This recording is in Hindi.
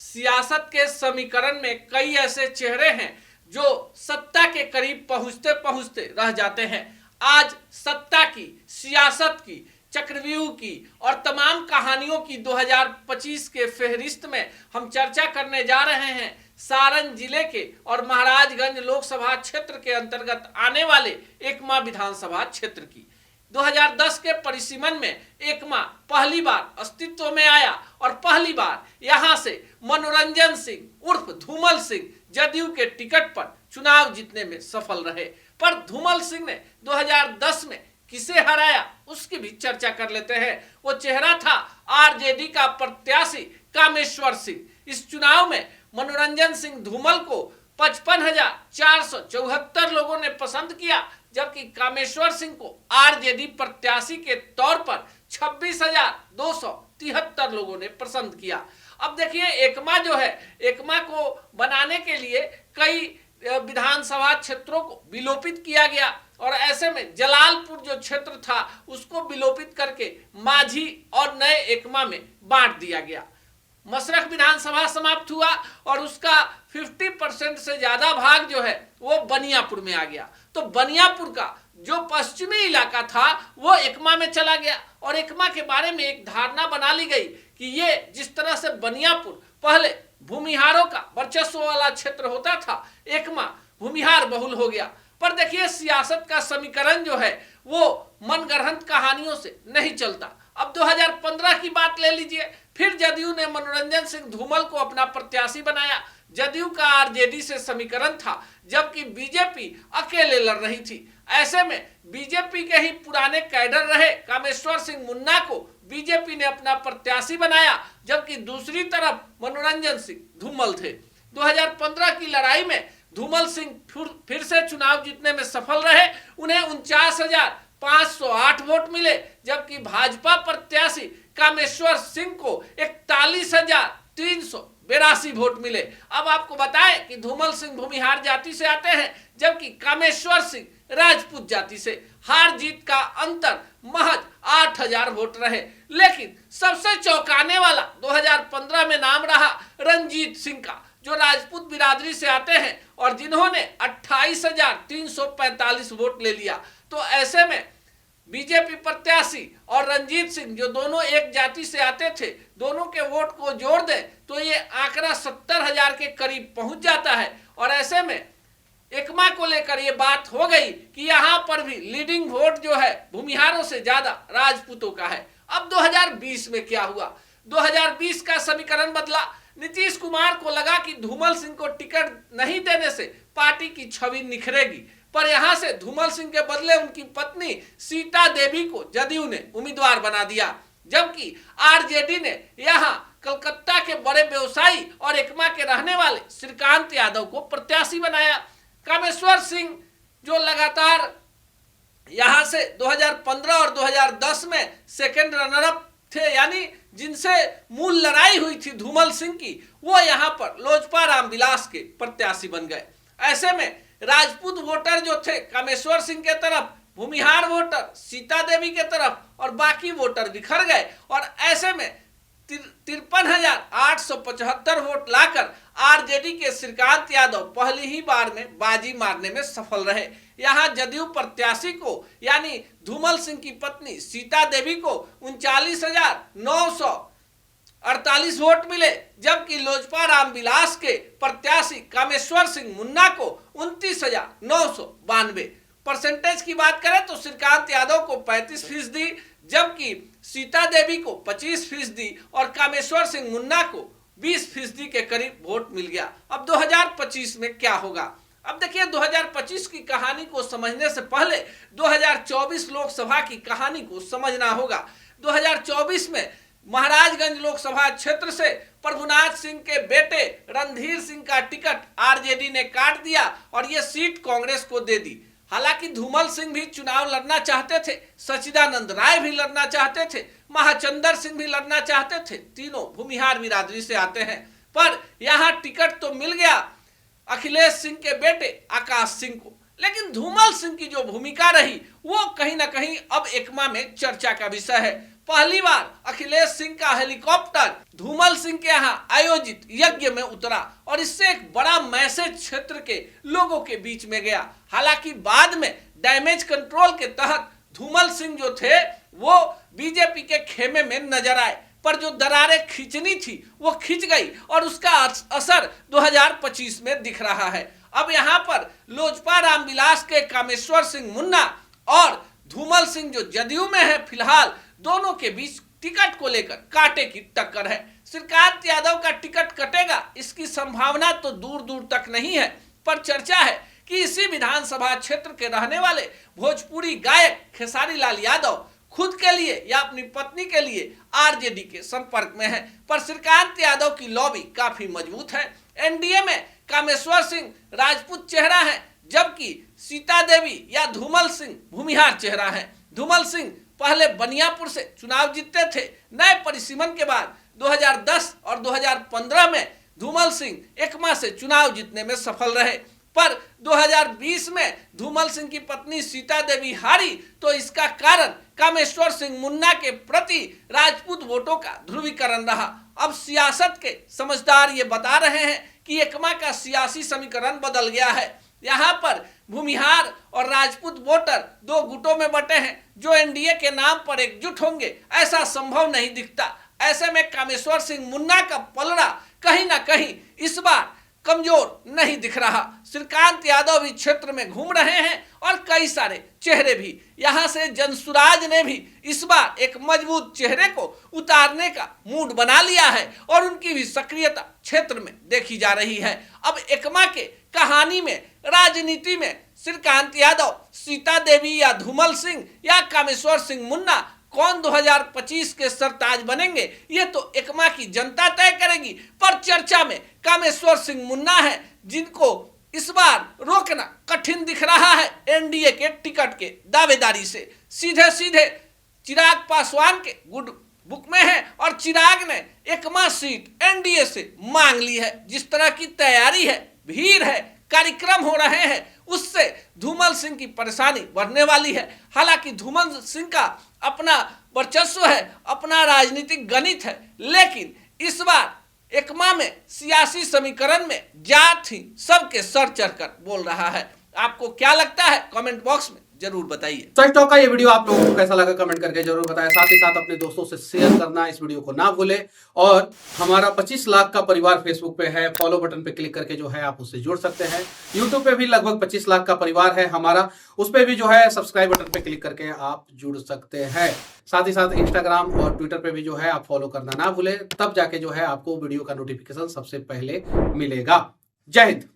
सियासत के समीकरण में कई ऐसे चेहरे हैं जो सत्ता के करीब पहुंचते पहुंचते रह जाते हैं। आज सत्ता की, सियासत की, चक्रव्यूह की और तमाम कहानियों की 2025 के फेहरिस्त में हम चर्चा करने जा रहे हैं सारण जिले के और महाराजगंज लोकसभा क्षेत्र के अंतर्गत आने वाले एकमा विधानसभा क्षेत्र की। 2010 के परिसीमन में एकमा पहली बार अस्तित्व में आया और पहली बार यहां से मनोरंजन सिंह उर्फ धूमल सिंह जदयू के टिकट पर चुनाव जीतने में सफल रहे। पर धूमल सिंह ने 2010 में किसे हराया उसकी भी चर्चा कर लेते हैं। वो चेहरा था आरजेडी का प्रत्याशी कामेश्वर सिंह। इस चुनाव में मनोरंजन सिंह धूमल को 55,474 लोगों ने पसंद किया, जबकि कामेश्वर सिंह को आरजेडी प्रत्याशी के तौर पर 26,273 लोगों ने पसंद किया। अब देखिए, एकमा जो है, एकमा को बनाने के लिए कई विधानसभा क्षेत्रों को विलोपित किया गया और ऐसे में जलालपुर जो क्षेत्र था उसको विलोपित करके माझी और नए एकमा में बांट दिया गया। मसरख विधानसभा समाप्त हुआ और उसका 50% से ज्यादा भाग जो है वो बनियापुर में आ गया। तो बनियापुर का जो पश्चिमी इलाका था वो एकमा में चला गया और एकमा के बारे में एक धारणा बना ली गई कि ये जिस तरह से बनियापुर पहले भूमिहारों का वर्चस्व वाला क्षेत्र होता था, एकमा भूमिहार बहुल हो गया। पर देखिए, सियासत का समीकरण जो है वो मनगढ़ंत कहानियों से नहीं चलता। अब 2015 की बात ले लीजिए, फिर जदयू ने मनोरंजन सिंह धूमल को अपना प्रत्याशी बनाया। जदयू का आरजेडी से समीकरण था, जबकि बीजेपी अकेले लड़ रही थी। ऐसे में बीजेपी के ही पुराने कैडर रहे कामेश्वर सिंह मुन्ना को बीजेपी ने अपना प्रत्याशी बनाया, जबकि दूसरी तरफ मनोरंजन सिंह धूमल थे। 2015 की लड़ाई में धूमल सिंह फिर से चुनाव जीतने में सफल रहे। उन्हें 49,508 वोट मिले, जबकि भाजपा प्रत्याशी कामेश्वर सिंह को 41,382 वोट मिले। अब आपको बताएं कि धूमल सिंह भूमिहार जाति से आते हैं, जबकि कामेश्वर सिंह राजपूत जाति से। हार जीत का अंतर महज 8,000 वोट रहे। लेकिन सबसे चौंकाने वाला 2015 में नाम रहा रंजीत सिंह का, जो राजपूत बिरादरी से आते हैं और जिन्होंने 28,345 वोट ले लिया। तो ऐसे में बीजेपी प्रत्याशी और रंजीत सिंह जो दोनों एक जाति से आते थे, दोनों के वोट को जोड़ दें तो ये आंकड़ा 70,000 के करीब पहुंच जाता है। और ऐसे में एकमा को लेकर ये बात हो गई कि यहां पर भी लीडिंग वोट जो है भूमिहारों से ज्यादा राजपूतों का है। अब 2020 में क्या हुआ? 2020 का समीकरण बदला। नीतीश कुमार को लगा कि धूमल सिंह को टिकट नहीं देने से पार्टी की छवि निखरेगी, पर यहां से धूमल सिंह के बदले उनकी पत्नी सीता देवी को जदयू ने उम्मीदवार बना दिया, जबकि आरजेडी ने यहां कलकत्ता के बड़े व्यवसायी और एकमा के रहने वाले श्रीकांत यादव को प्रत्याशी बनाया। कामेश्वर सिंह जो लगातार यहां से 2015 और 2010 में सेकंड रनर अप थे, यानी जिनसे मूल लड़ाई हुई थी धूमल सिंह की, वो यहां पर लोजपा रामविलास के प्रत्याशी बन गए। ऐसे में राजपूत वोटर जो थे कामेश्वर सिंह के तरफ, भूमिहार वोटर सीता देवी के तरफ और बाकी वोटर बिखर गए और ऐसे में 53,875 वोट लाकर आरजेडी के श्रीकांत यादव पहली ही बार में बाजी मारने में सफल रहे। यहां जदयू प्रत्याशी को यानी धूमल सिंह की पत्नी सीता देवी को 39,948 वोट मिले, जबकि लोजपा रामविलास के प्रत्याशी कामेश्वर सिंह मुन्ना को 29,992। परसेंटेज की बात करें तो श्रीकांत यादव को 35%, जबकि सीता देवी को 25% और कामेश्वर सिंह मुन्ना को 20% के करीब वोट मिल गया। अब 2025 में क्या होगा? अब देखिए, 2025 की कहानी को समझने से पहले 2024 लोकसभा की कहानी को समझना होगा। 2024 में महाराजगंज लोकसभा क्षेत्र से प्रभुनाथ सिंह के बेटे रणधीर सिंह का टिकट आरजेडी ने काट दिया और ये सीट कांग्रेस को दे दी। हालांकि धूमल सिंह भी चुनाव लड़ना चाहते थे, सचिदानंद राय भी लड़ना चाहते थे, महाचंद्र सिंह भी लड़ना चाहते थे, तीनों भूमिहार बिरादरी से आते हैं। पर यहां टिकट तो मिल गया अखिलेश सिंह के बेटे आकाश सिंह को, लेकिन धूमल सिंह की जो भूमिका रही वो कहीं ना कहीं अब एकमा में चर्चा का विषय है। पहली बार अखिलेश सिंह का हेलीकॉप्टर धूमल सिंह के यहाँ आयोजित यज्ञ में उतरा और इससे एक बड़ा मैसेज क्षेत्र के लोगों के बीच में गया। हालांकि बाद में डैमेज कंट्रोल के तहत धूमल सिंह जो थे वो बीजेपी के खेमे में नजर आए, पर जो दरारें खींचनी थी वो खींच गई और उसका असर 2025 में दिख रहा है। अब यहाँ पर लोजपा रामविलास के कामेश्वर सिंह मुन्ना और धूमल सिंह जो जदयू में है फिलहाल, दोनों के बीच टिकट को लेकर कांटे की टक्कर है। श्रीकांत यादव का टिकट कटेगा इसकी संभावना तो दूर दूर तक नहीं है, पर चर्चा है कि इसी विधानसभा क्षेत्र के रहने वाले भोजपुरी गायक खेसारी लाल यादव खुद के लिए या अपनी पत्नी के लिए आरजेडी के संपर्क में है, पर श्रीकांत यादव की लॉबी काफी मजबूत है। एनडीए में कामेश्वर सिंह राजपूत चेहरा है, जबकि सीता देवी या धूमल सिंह भूमिहार चेहरा है। धूमल सिंह पहले बनियापुर से चुनाव जीतते थे। नए परिसीमन के बाद 2010 और 2015 में धूमल सिंह एकमा से चुनाव जीतने में सफल रहे, पर 2020 में धूमल सिंह की पत्नी सीता देवी हारी, तो इसका कारण कामेश्वर सिंह मुन्ना के प्रति राजपूत वोटों का ध्रुवीकरण रहा। अब सियासत के समझदार ये बता रहे हैं कि एकमा का सियासी समीकरण बदल गया है। यहाँ पर भूमिहार और राजपूत वोटर दो गुटों में बटे हैं, जो एनडीए के नाम पर एकजुट होंगे ऐसा संभव नहीं दिखता। ऐसे में कामेश्वर सिंह मुन्ना का पलड़ा कहीं ना कहीं इस बार कमजोर नहीं दिख रहा। श्रीकांत यादव भी क्षेत्र में घूम रहे हैं और कई सारे चेहरे भी। यहां से जनसुराज ने भी इस बार एक मजबूत चेहरे को उतारने का मूड बना लिया है और उनकी भी सक्रियता क्षेत्र में देखी जा रही है। अब एकमा के कहानी में, राजनीति में श्रीकांत यादव, सीता देवी या धूमल सिंह या कामेश्वर सिंह मुन्ना कौन 2025 के सरताज बनेंगे ये तो एकमा की जनता तय करेगी, पर चर्चा में कामेश्वर सिंह मुन्ना है, जिनको इस बार रोकना कठिन दिख रहा है एनडीए के टिकट के दावेदारी से। सीधे सीधे चिराग पासवान के गुड बुक में है और चिराग ने एकमा सीट एनडीए से मांग ली है। जिस तरह की तैयारी है, भीड़ है, कार्यक्रम हो रहे हैं, उससे धूमल सिंह की परेशानी बढ़ने वाली है। हालांकि धूमल सिंह का अपना वर्चस्व है, अपना राजनीतिक गणित है, लेकिन इस बार एकमा में सियासी समीकरण में जात ही सबके सर चढ़कर बोल रहा है। आपको क्या लगता है कमेंट बॉक्स में जरूर बताइए। सच टॉक का ये वीडियो आप लोगों को कैसा लगा कमेंट करके जरूर बताएं। साथ ही साथ अपने दोस्तों से शेयर करना इस वीडियो को ना भूलें और हमारा 25 लाख का परिवार फेसबुक पे है, फॉलो बटन पे क्लिक करके जो है आप उससे जुड़ सकते हैं। यूट्यूब पे भी लगभग 25 लाख का परिवार है हमारा, उस पे भी जो है सब्सक्राइब बटन पे क्लिक करके आप जुड़ सकते हैं। साथ ही साथ इंस्टाग्राम और ट्विटर पे भी जो है आप फॉलो करना ना भूलें, तब जाके जो है आपको वीडियो का नोटिफिकेशन सबसे पहले मिलेगा। जय हिंद।